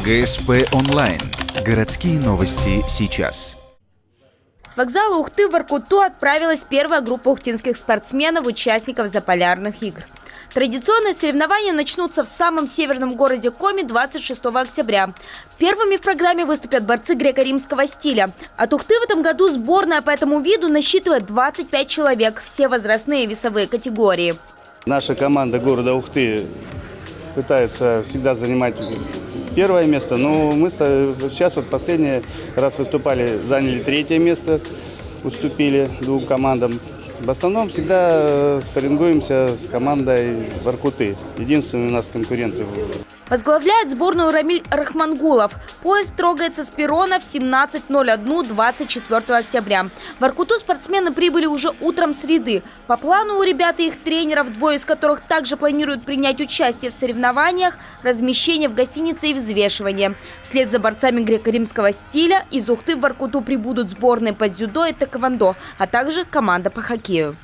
ГСП онлайн. Городские новости сейчас. С вокзала Ухты в Воркуту отправилась первая группа ухтинских спортсменов, участников Заполярных игр. Традиционные соревнования начнутся в самом северном городе Коми 26 октября. Первыми в программе выступят борцы греко-римского стиля. От Ухты в этом году сборная по этому виду насчитывает 25 человек, все возрастные и весовые категории. Наша команда города Ухты пытается всегда занимать первое место, но мы сейчас вот последний раз выступали, заняли третье место, уступили двум командам. В основном всегда спаррингуемся с командой Воркуты. Единственные у нас конкуренты. Возглавляет сборную Рамиль Рахмангулов. Поезд трогается с перрона в 17:01 24 октября. В Воркуту спортсмены прибыли уже утром среды. По плану у ребят и их тренеров, двое из которых также планируют принять участие в соревнованиях, размещение в гостинице и взвешивание. Вслед за борцами греко-римского стиля из Ухты в Воркуту прибудут сборные по дзюдо и тэквондо, а также команда по хоккею.